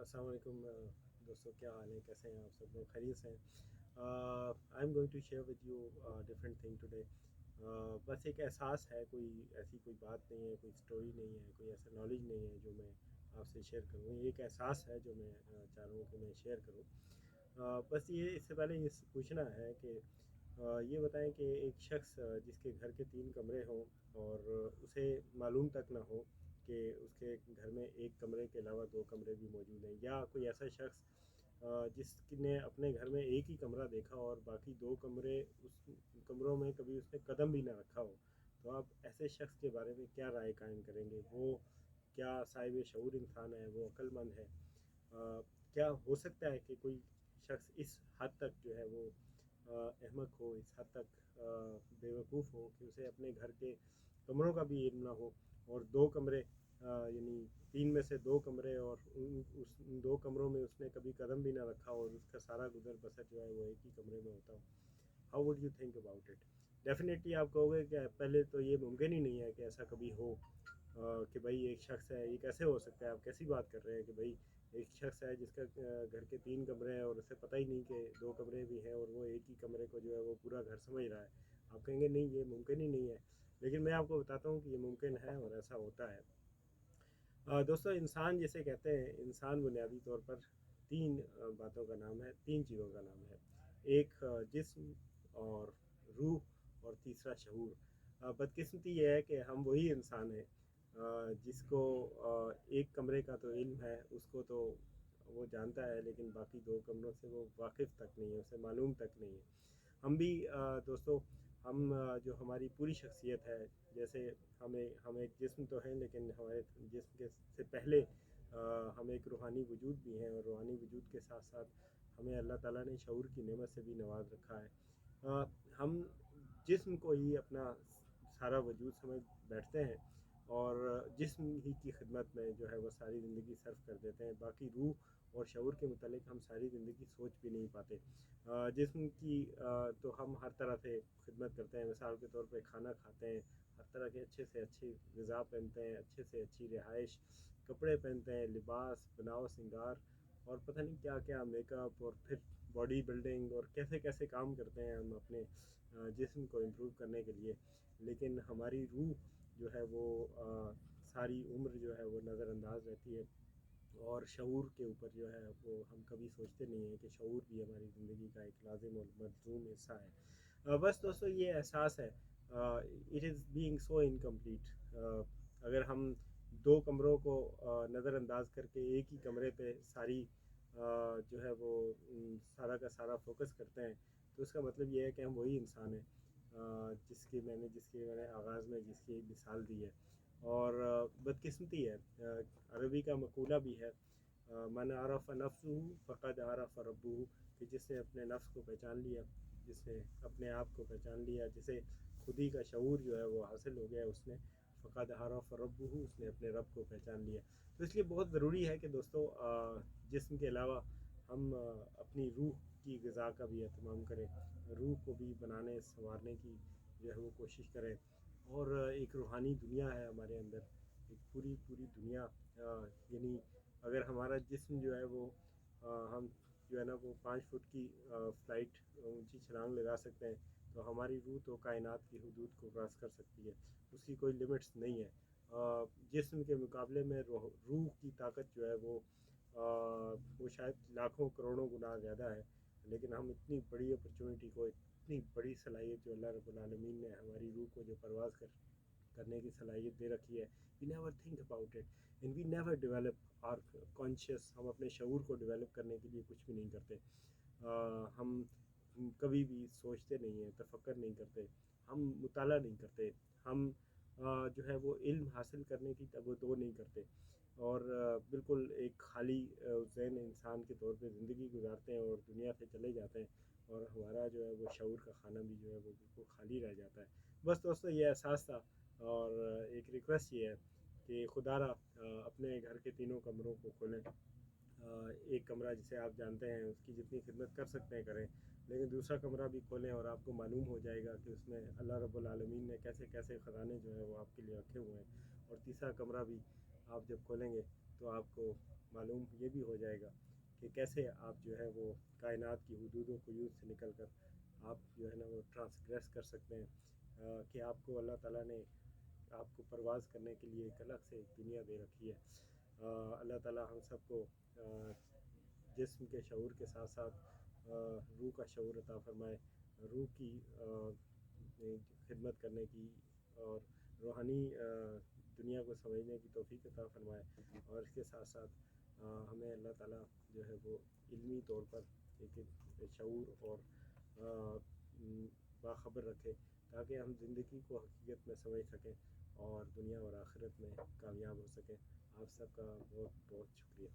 السلام علیکم دوستوں، کیا حال ہے؟ کیسے ہیں آپ سب لوگ؟ خیریت سے ہیں؟ I am going to share with you different thing today. بس ایک احساس ہے، کوئی ایسی کوئی بات نہیں ہے، کوئی اسٹوری نہیں ہے، کوئی ایسا نالج نہیں ہے جو میں آپ سے شیئر کروں. یہ ایک احساس ہے جو میں چاہ رہا ہوں کہ میں شیئر کروں. بس یہ اس سے پہلے یہ پوچھنا ہے کہ یہ بتائیں کہ ایک شخص جس کے گھر کے 3 کمرے ہوں اور اسے معلوم تک نہ ہو کہ اس کے گھر میں ایک کمرے کے علاوہ 2 کمرے بھی موجود ہیں، یا کوئی ایسا شخص جس نے اپنے گھر میں ایک ہی کمرہ دیکھا اور باقی 2 کمرے اس کمروں میں کبھی اس نے قدم بھی نہ رکھا ہو، تو آپ ایسے شخص کے بارے میں کیا رائے قائم کریں گے؟ وہ کیا صاحب شعور انسان ہے؟ وہ عقل مند ہے؟ کیا ہو سکتا ہے کہ کوئی شخص اس حد تک جو ہے وہ احمق ہو، اس حد تک بیوقوف ہو کہ اسے اپنے گھر کے کمروں کا بھی علم نہ ہو، اور 2 کمرے یعنی 3 میں سے 2 کمرے، اور ان 2 کمروں میں اس نے کبھی قدم بھی نہ رکھا اور اس کا سارا گزر بسر جو ہے وہ ایک ہی کمرے میں ہوتا ہو؟ How would you think about it? Definitely آپ کہو گے کہ پہلے تو یہ ممکن ہی نہیں ہے کہ ایسا کبھی ہو، کہ بھائی ایک شخص ہے، یہ کیسے ہو سکتا ہے؟ آپ کیسی بات کر رہے ہیں کہ بھائی ایک شخص ہے جس کا گھر کے 3 کمرے ہیں اور اسے پتہ ہی نہیں کہ 2 کمرے بھی ہیں، اور وہ ایک ہی کمرے کو جو ہے وہ پورا گھر سمجھ رہا ہے. آپ کہیں گے نہیں، یہ ممکن ہی نہیں ہے. لیکن میں آپ کو بتاتا ہوں کہ یہ ممکن ہے اور ایسا ہوتا ہے. دوستو، انسان جسے کہتے ہیں، انسان بنیادی طور پر 3 باتوں کا نام ہے، 3 چیزوں کا نام ہے. ایک جسم، اور روح، اور تیسرا شعور. بدقسمتی یہ ہے کہ ہم وہی انسان ہیں جس کو ایک کمرے کا تو علم ہے، اس کو تو وہ جانتا ہے، لیکن باقی 2 کمروں سے وہ واقف تک نہیں ہے، اسے معلوم تک نہیں ہے. ہم بھی دوستو، ہم جو ہماری پوری شخصیت ہے، جیسے ہم ایک جسم تو ہیں، لیکن ہمارے جسم کے سے پہلے ہم ایک روحانی وجود بھی ہیں، اور روحانی وجود کے ساتھ ساتھ ہمیں اللہ تعالیٰ نے شعور کی نعمت سے بھی نواز رکھا ہے. ہم جسم کو ہی اپنا سارا وجود سمجھ بیٹھتے ہیں، اور جسم ہی کی خدمت میں جو ہے وہ ساری زندگی صرف کر دیتے ہیں. باقی روح اور شعور کے متعلق ہم ساری زندگی سوچ بھی نہیں پاتے. جسم کی تو ہم ہر طرح سے خدمت کرتے ہیں. مثال کے طور پہ کھانا کھاتے ہیں، ہر طرح کے اچھے سے اچھی غذا پہنتے ہیں، اچھے سے اچھی رہائش، کپڑے پہنتے ہیں، لباس، بناؤ سنگار، اور پتہ نہیں کیا کیا، میک اپ، اور پھر باڈی بلڈنگ، اور کیسے کیسے کام کرتے ہیں ہم اپنے جسم کو امپروو کرنے کے لیے. لیکن ہماری روح جو ہے وہ ساری عمر جو ہے وہ نظر انداز رہتی ہے، اور شعور کے اوپر جو ہے وہ ہم کبھی سوچتے نہیں ہیں کہ شعور بھی ہماری زندگی کا ایک لازم اور ملزوم حصہ ہے. بس دوستو، یہ احساس ہے، it is being so incomplete. اگر ہم 2 کمروں کو نظر انداز کر کے ایک ہی کمرے پہ ساری جو ہے وہ سارا کا سارا فوکس کرتے ہیں، تو اس کا مطلب یہ ہے کہ ہم وہی انسان ہیں جس کی میں نے آغاز میں جس کی مثال دی ہے. اور بدقسمتی ہے، عربی کا مقولہ بھی ہے، من عرف نفسہ فقد عرف ربہ، کہ جس نے اپنے نفس کو پہچان لیا، جس نے اپنے آپ کو پہچان لیا، جسے خودی کا شعور جو ہے وہ حاصل ہو گیا، اس نے فقد عرف ربہ، اس نے اپنے رب کو پہچان لیا. تو اس لیے بہت ضروری ہے کہ دوستو، جسم کے علاوہ ہم اپنی روح کی غذا کا بھی اہتمام کریں، روح کو بھی بنانے سنوارنے کی جو ہے وہ کوشش کریں. اور ایک روحانی دنیا ہے ہمارے اندر، ایک پوری دنیا. یعنی اگر ہمارا جسم جو ہے وہ ہم جو ہے نا وہ 5 فٹ کی فلائٹ اونچی چھلانگ لگا سکتے ہیں، تو ہماری روح تو کائنات کی حدود کو کراس کر سکتی ہے، اس کی کوئی لمٹس نہیں ہے. جسم کے مقابلے میں روح کی طاقت جو ہے وہ شاید لاکھوں کروڑوں گنا زیادہ ہے. لیکن ہم اتنی بڑی اپرچونٹی کو، اتنی بڑی صلاحیت جو اللہ رب العالمین نے ہماری روح کو جو پرواز کرنے کی صلاحیت دے رکھی ہے، we never think about it, and we never develop our conscious. ہم اپنے شعور کو ڈیولپ کرنے کے لیے کچھ بھی نہیں کرتے. ہم کبھی بھی سوچتے نہیں ہیں، تفکر نہیں کرتے، ہم مطالعہ نہیں کرتے، ہم جو ہے وہ علم حاصل کرنے کی تگ و دو نہیں کرتے، اور بالکل ایک خالی ذہن انسان کے طور پہ زندگی گزارتے ہیں اور دنیا سے چلے جاتے ہیں، اور ہمارا جو ہے وہ شعور کا کھانا بھی جو ہے وہ بالکل خالی رہ جاتا ہے. بس دوستو، یہ احساس تھا، اور ایک ریکویسٹ یہ ہے کہ خدا را اپنے گھر کے 3 کمروں کو کھولیں. ایک کمرہ جسے آپ جانتے ہیں، اس کی جتنی خدمت کر سکتے ہیں کریں، لیکن دوسرا کمرہ بھی کھولیں اور آپ کو معلوم ہو جائے گا کہ اس میں اللہ رب العالمین نے کیسے کیسے خزانے جو ہیں وہ آپ کے لیے رکھے ہوئے ہیں. اور تیسرا کمرہ بھی آپ جب کھولیں گے تو آپ کو معلوم یہ بھی ہو جائے گا کہ کیسے آپ جو ہے وہ کائنات کی حدود و قیود سے نکل کر آپ جو ہے نا وہ ٹرانسگریس کر سکتے ہیں، کہ آپ کو اللہ تعالیٰ نے آپ کو پرواز کرنے کے لیے ایک الگ سے ایک دنیا دے رکھی ہے۔ اللہ تعالیٰ ہم سب کو جسم کے شعور کے ساتھ ساتھ روح کا شعور عطا فرمائے، روح کی خدمت کرنے کی اور روحانی دنیا کو سمجھنے کی توفیق عطا فرمائے، اور اس کے ساتھ ساتھ ہمیں اللہ تعالیٰ جو ہے وہ علمی طور پر ایک شعور اور باخبر رکھے، تاکہ ہم زندگی کو حقیقت میں سمجھ سکیں اور دنیا اور آخرت میں کامیاب ہو سکیں۔ آپ سب کا بہت بہت شکریہ۔